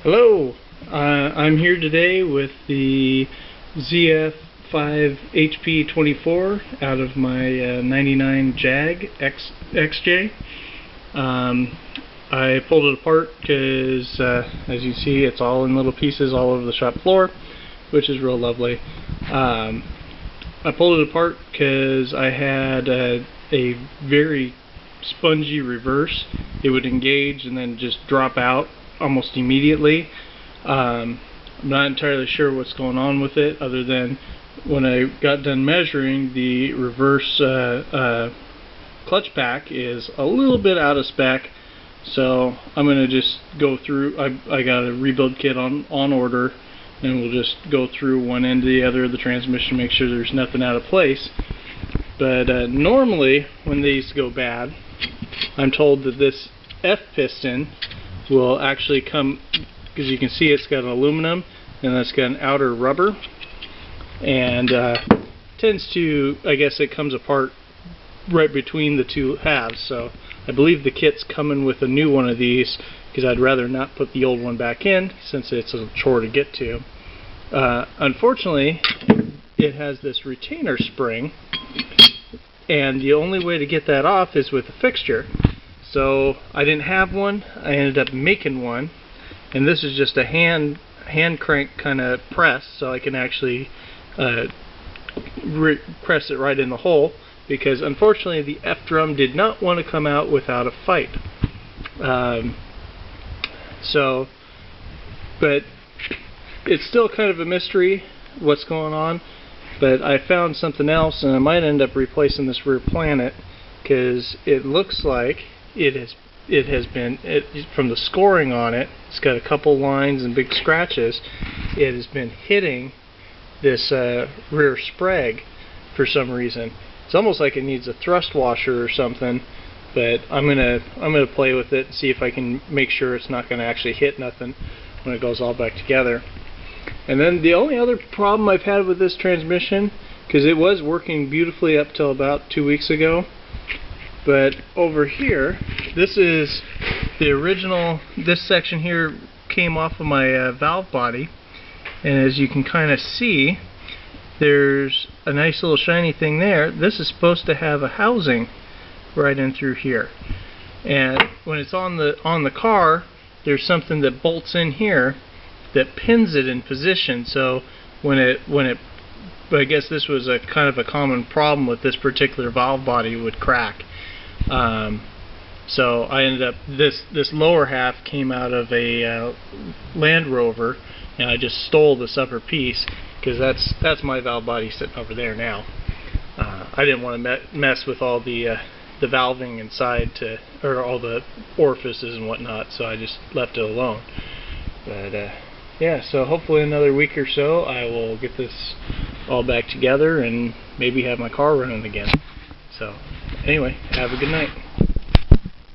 Hello, I'm here today with the ZF5 HP24 out of my 99 Jag XJ. I pulled it apart because, as you see, it's all in little pieces all over the shop floor, which is real lovely. I pulled it apart because I had a very spongy reverse. It would engage and then just drop out almost immediately. I'm not entirely sure what's going on with it, other than when I got done measuring, the reverse clutch pack is a little bit out of spec, so I'm going to just go through. I got a rebuild kit on order, and we'll just go through one end to the other of the transmission, make sure there's nothing out of place. But normally when these go bad, I'm told that this F piston will actually come, because you can see it's got an aluminum and it's got an outer rubber, and tends to, I guess it comes apart right between the two halves. So I believe the kit's coming with a new one of these, because I'd rather not put the old one back in since it's a chore to get to. Unfortunately, it has this retainer spring, and the only way to get that off is with a fixture. So I didn't have one. I ended up making one, and this is just a hand crank kind of press, so I can actually press it right in the hole, because unfortunately the F drum did not want to come out without a fight. But it's still kind of a mystery what's going on. But I found something else, and I might end up replacing this rear planet, because it looks like it has been, from the scoring on it, it's got a couple lines and big scratches. It has been hitting this rear sprag for some reason. It's almost like it needs a thrust washer or something, but I'm gonna play with it and see if I can make sure it's not gonna actually hit nothing when it goes all back together. And then the only other problem I've had with this transmission, because it was working beautifully up till about 2 weeks ago, but over here, this is the original. This section here came off of my valve body, and as you can kind of see, there's a nice little shiny thing there. This is supposed to have a housing right in through here, and when it's on the car, there's something that bolts in here that pins it in position. So when it I guess this was a kind of a common problem with this particular valve body, would crack. So I ended up, this lower half came out of a Land Rover, and I just stole this upper piece, because that's my valve body sitting over there now. I didn't want to mess with all the valving inside, or all the orifices and whatnot, so I just left it alone. But yeah, so hopefully another week or so I will get this all back together and maybe have my car running again. So anyway, have a good night.